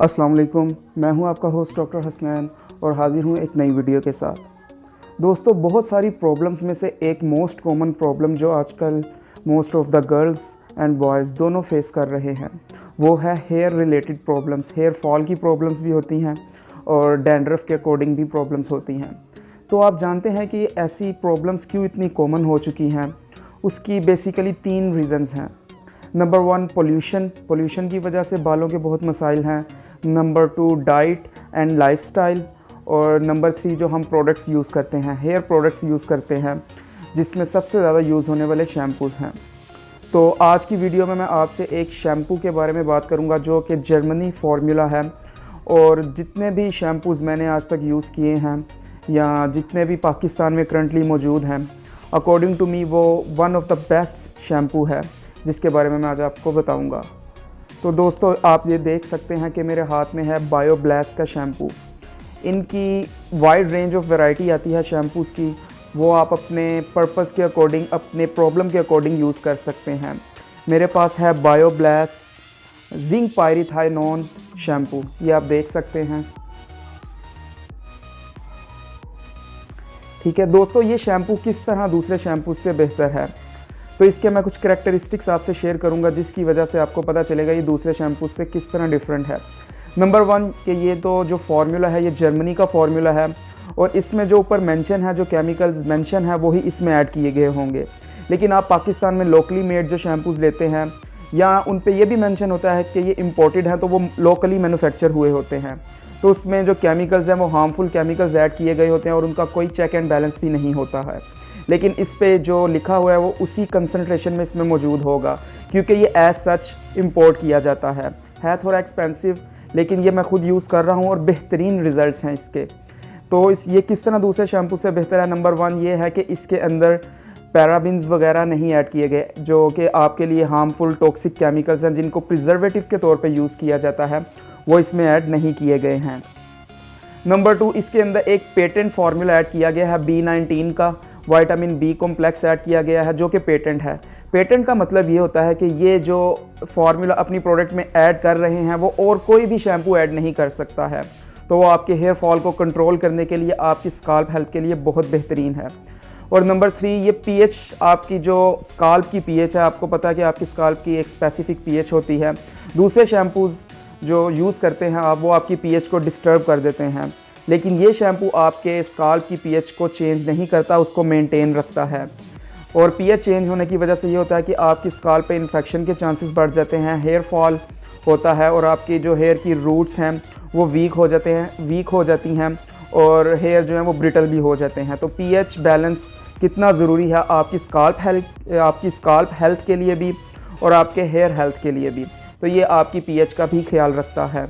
अस्सलाम वालेकुम, मैं हूं आपका होस्ट डॉक्टर हुसनैन और हाज़िर हूं एक नई वीडियो के साथ। दोस्तों, बहुत सारी प्रॉब्लम्स में से एक मोस्ट कॉमन प्रॉब्लम जो आजकल most of the girls and boys दोनों फेस कर रहे हैं वो है hair related problems. Hair fall की प्रॉब्लम्स भी होती हैं और डैंड्रफ के अकॉर्डिंग भी प्रॉब्लम्स होती हैं। तो आप जानते हैं कि ऐसी प्रॉब्लम्स क्यों इतनी कॉमन हो चुकी हैं। उसकी बेसिकली 3 रीज़न्स हैं। नंबर 1 पोल्यूशन की वजह से बालों के बहुत मसाइल हैं। नंबर 2 डाइट एंड लाइफस्टाइल, और नंबर 3 जो हम प्रोडक्ट्स यूज़ करते हैं, हेयर प्रोडक्ट्स यूज़ करते हैं, जिसमें सबसे ज़्यादा यूज़ होने वाले शैम्पूज़ हैं। तो आज की वीडियो में मैं आपसे एक शैम्पू के बारे में बात करूंगा जो कि जर्मनी फार्मूला है। और जितने भी शैम्पूज़ मैंने आज तक यूज़ किए हैं या जितने भी पाकिस्तान में करंटली मौजूद हैं, अकॉर्डिंग टू मी वो one of the best shampoo है जिसके बारे में मैं आज आपको बताऊंगा। तो दोस्तों, आप ये देख सकते हैं कि मेरे हाथ में है बायोब्लास का शैम्पू। इनकी वाइड रेंज ऑफ वैरायटी आती है शैम्पूज़ की, वो आप अपने पर्पस के अकॉर्डिंग, अपने प्रॉब्लम के अकॉर्डिंग यूज़ कर सकते हैं। मेरे पास है बायोब्लास जिंक पायरीथाइनोन शैम्पू, ये आप देख सकते हैं। ठीक है दोस्तों, ये शैम्पू किस तरह दूसरे शैम्पू से बेहतर है, तो इसके मैं कुछ करैक्टरिस्टिक्स आपसे शेयर करूंगा जिसकी वजह से आपको पता चलेगा ये दूसरे शैम्पू से किस तरह डिफरेंट है। नंबर 1 कि ये तो जो फार्मूला है ये जर्मनी का फार्मूला है और इसमें जो ऊपर मेंशन है, जो केमिकल्स मेंशन है वही इसमें ऐड किए गए होंगे। लेकिन आप पाकिस्तान में लोकली मेड जो शैम्पूज़ लेते हैं या उन पे ये भी मेंशन होता है कि ये इम्पोर्टेड हैं, तो वो लोकली मैन्युफैक्चर हुए होते हैं, तो उसमें जो केमिकल्स हैं वो हार्मफुल केमिकल्स ऐड किए गए होते हैं और उनका कोई चेक एंड बैलेंस भी नहीं होता है। लेकिन इस पे जो लिखा हुआ है वो उसी कंसंट्रेशन में इसमें मौजूद होगा, क्योंकि ये एज सच इंपोर्ट किया जाता है थोड़ा एक्सपेंसिव, लेकिन ये मैं खुद यूज़ कर रहा हूँ और बेहतरीन रिज़ल्ट्स हैं इसके। तो ये किस तरह दूसरे शैम्पू से बेहतर है। नंबर 1 ये है कि इसके अंदर पैराबिन्स वगैरह नहीं ऐड किए गए, जो कि आपके लिए हार्मफुल टॉक्सिक केमिकल्स हैं जिनको प्रिजर्वेटिव के तौर पे यूज़ किया जाता है, वो इसमें ऐड नहीं किए गए हैं। नंबर 2, इसके अंदर एक पेटेंट फार्मूला ऐड किया गया है B19 का, विटामिन B कॉम्प्लेक्स ऐड किया गया है जो कि पेटेंट है। पेटेंट का मतलब ये होता है कि ये जो फार्मूला अपनी प्रोडक्ट में ऐड कर रहे हैं वो और कोई भी शैम्पू ऐड नहीं कर सकता है, तो वो आपके हेयर फॉल को कंट्रोल करने के लिए, आपकी स्काल्प हेल्थ के लिए बहुत बेहतरीन है। और नंबर 3, ये पीएच, आपकी जो स्काल्प की पीएच है, आपको पता है कि आपकी स्काल्प की एक स्पेसिफिक पीएच होती है। दूसरे शैम्पूज़ जो यूज़ करते हैं आप, वो आपकी पीएच को डिस्टर्ब कर देते हैं, लेकिन ये शैम्पू आपके स्काल्प की पीएच को चेंज नहीं करता, उसको मेंटेन रखता है। और पीएच चेंज होने की वजह से ये होता है कि आपकी स्काल्प पे इन्फेक्शन के चांसेस बढ़ जाते हैं, हेयर फॉल होता है और आपकी जो हेयर की रूट्स हैं वो वीक हो जाती हैं और हेयर जो है वो ब्रिटल भी हो जाते हैं। तो पीएच बैलेंस कितना ज़रूरी है आपकी स्काल्प हेल्थ के लिए भी और आपके हेयर हेल्थ के लिए भी। तो ये आपकी पीएच का भी ख्याल रखता है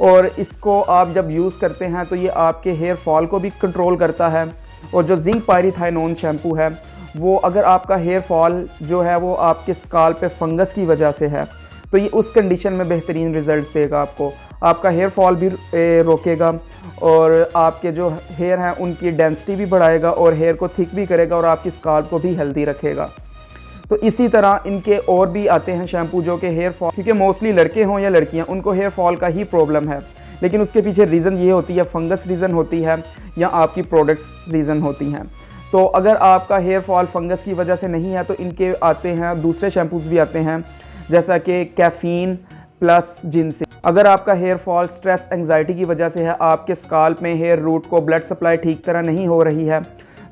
और इसको आप जब यूज़ करते हैं तो ये आपके हेयर फॉल को भी कंट्रोल करता है। और जो जिंक पायरीथाइनोन शैम्पू है वो, अगर आपका हेयर फॉल जो है वो आपके स्काल्प पे फंगस की वजह से है, तो ये उस कंडीशन में बेहतरीन रिजल्ट्स देगा आपको। आपका हेयर फॉल भी रोकेगा और आपके जो हेयर हैं उनकी डेंसिटी भी बढ़ाएगा और हेयर को थिक भी करेगा और आपकी स्काल्प को भी हेल्दी रखेगा। तो इसी तरह इनके और भी आते हैं शैम्पू जो कि हेयर फॉल, क्योंकि मोस्टली लड़के हों या लड़कियां, उनको हेयर फॉल का ही प्रॉब्लम है, लेकिन उसके पीछे रीज़न ये होती है, फंगस रीज़न होती है या आपकी प्रोडक्ट्स रीज़न होती हैं। तो अगर आपका हेयर फॉल फंगस की वजह से नहीं है तो इनके आते हैं दूसरे शैम्पूज़ भी आते हैं, जैसा कि कैफ़ीन प्लस जिनसिंग। अगर आपका हेयर फॉल स्ट्रेस एंजाइटी की वजह से है, आपके स्काल्प में हेयर रूट को ब्लड सप्लाई ठीक तरह नहीं हो रही है,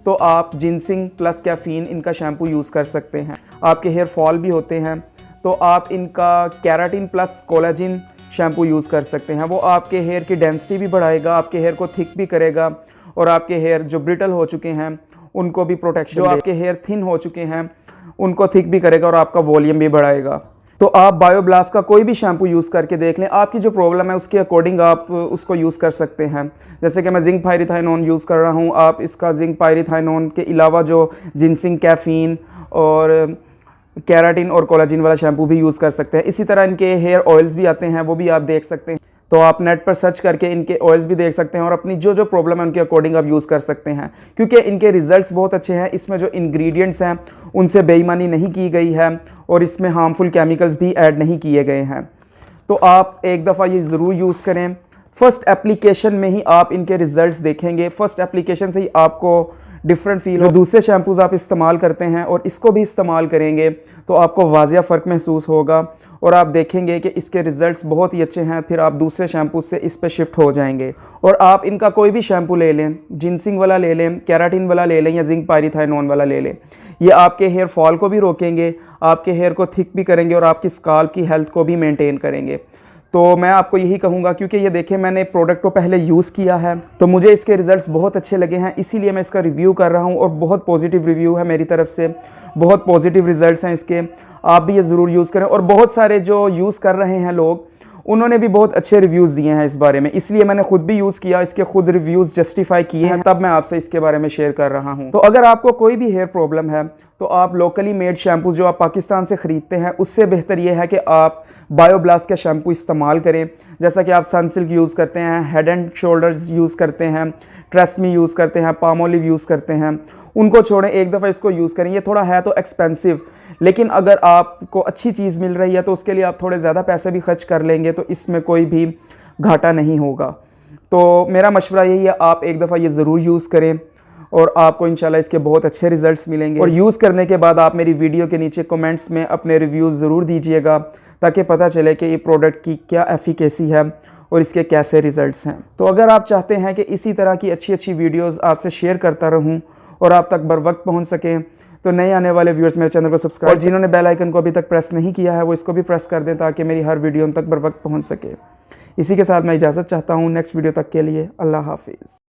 तो आप जिनसिंग प्लस कैफ़ीन इनका शैम्पू यूज़ कर सकते हैं। आपके हेयर फॉल भी होते हैं तो आप इनका keratin plus collagen shampoo use कर सकते हैं। वो आपके हेयर की डेंसिटी भी बढ़ाएगा, आपके हेयर को थिक भी करेगा और आपके हेयर जो ब्रिटल हो चुके हैं उनको भी प्रोटेक्शन, जो आपके हेयर थिन हो चुके हैं उनको थिक भी करेगा और आपका वॉल्यूम भी बढ़ाएगा। तो आप बायोब्लास का कोई भी शैम्पू यूज़ करके देख लें, आपकी जो प्रॉब्लम है उसके अकॉर्डिंग आप उसको यूज़ कर सकते हैं। जैसे कि मैं जिंक पायरीथाइनोन यूज़ कर रहा हूँ, आप इसका जिंक पायरीथाइनोन के अलावा जो जिनसिंग, कैफ़ीन और केराटिन और कोलाजिन वाला शैम्पू भी यूज़ कर सकते हैं। इसी तरह इनके हेयर ऑयल्स भी आते हैं, वो भी आप देख सकते हैं। तो आप नेट पर सर्च करके इनके ऑयल्स भी देख सकते हैं और अपनी जो प्रॉब्लम है उनके अकॉर्डिंग आप यूज़ कर सकते हैं, क्योंकि इनके रिजल्ट्स बहुत अच्छे हैं। इसमें जो इंग्रेडिएंट्स हैं उनसे बेईमानी नहीं की गई है और इसमें हार्मफुल केमिकल्स भी ऐड नहीं किए गए हैं। तो आप एक दफ़ा ये ज़रूर यूज़ करें। फर्स्ट एप्लीकेशन में ही आप इनके रिजल्ट्स देखेंगे, फर्स्ट एप्लीकेशन से ही आपको डिफरेंट फील जो दूसरे शैम्पूज़ आप इस्तेमाल करते हैं और इसको भी इस्तेमाल करेंगे तो आपको वाज़िया फ़र्क महसूस होगा और आप देखेंगे कि इसके रिजल्ट्स बहुत ही अच्छे हैं। फिर आप दूसरे शैम्पू से इस पे शिफ्ट हो जाएंगे। और आप इनका कोई भी शैम्पू ले लें, जिनसिंग वाला ले लें, केराटिन वाला ले लें या जिंक पायरीथाइनोन वाला ले लें, ये आपके हेयर फॉल को भी रोकेंगे, आपके हेयर को थिक भी करेंगे और आपकी स्काल्प की हेल्थ को भी मेंटेन करेंगे। तो मैं आपको यही कहूँगा, क्योंकि ये देखें मैंने प्रोडक्ट को पहले यूज़ किया है तो मुझे इसके रिजल्ट्स बहुत अच्छे लगे हैं, इसीलिए मैं इसका रिव्यू कर रहा हूँ और बहुत पॉजिटिव रिव्यू है मेरी तरफ से, बहुत पॉजिटिव रिजल्ट्स हैं इसके। आप भी ये ज़रूर यूज़ करें। और बहुत सारे जो यूज़ कर रहे हैं लोग, उन्होंने भी बहुत अच्छे रिव्यूज़ दिए हैं इस बारे में, इसलिए मैंने खुद भी यूज़ किया, इसके खुद रिव्यूज़ जस्टिफाई किए हैं, तब मैं आपसे इसके बारे में शेयर कर रहा हूँ। तो अगर आपको कोई भी हेयर प्रॉब्लम है तो आप लोकली मेड शैम्पूज जो आप पाकिस्तान से ख़रीदते हैं उससे बेहतर ये है कि आप बायोब्लास के शैम्पू इस्तेमाल करें। जैसा कि आप सनसिल्क यूज़ करते हैं, हेड एंड शोल्डर्स यूज़ करते हैं, ट्रेसमी यूज़ करते हैं, पामोलिव यूज़ करते हैं, उनको छोड़ें, एक दफ़ा इसको यूज़ करें। ये थोड़ा है तो एक्सपेंसिव, लेकिन अगर आपको अच्छी चीज़ मिल रही है तो उसके लिए आप थोड़े ज़्यादा पैसे भी खर्च कर लेंगे तो इसमें कोई भी घाटा नहीं होगा। तो मेरा मशवरा यही है, आप एक दफ़ा ये ज़रूर यूज़ करें और आपको इंशाल्लाह इसके बहुत अच्छे रिजल्ट्स मिलेंगे। और यूज़ करने के बाद आप मेरी वीडियो के नीचे कमेंट्स में अपने रिव्यूज़ ज़रूर दीजिएगा ताकि पता चले कि ये प्रोडक्ट की क्या एफिकेसी है और इसके कैसे रिजल्ट्स हैं। तो अगर आप चाहते हैं कि इसी तरह की अच्छी अच्छी वीडियोज़ आपसे शेयर करता रहूँ और आप तक बर वक्त पहुँच सकें तो नए आने वाले व्यूअर्स मेरे चैनल को सब्सक्राइब, और जिन्होंने बेल आइकन को अभी तक प्रेस नहीं किया है वो इसको भी प्रेस कर दें ताकि मेरी हर वीडियो उन तक बर वक्त पहुँच सके। इसी के साथ मैं इजाज़त चाहता हूँ। नेक्स्ट वीडियो तक के लिए अल्लाह हाफिज़।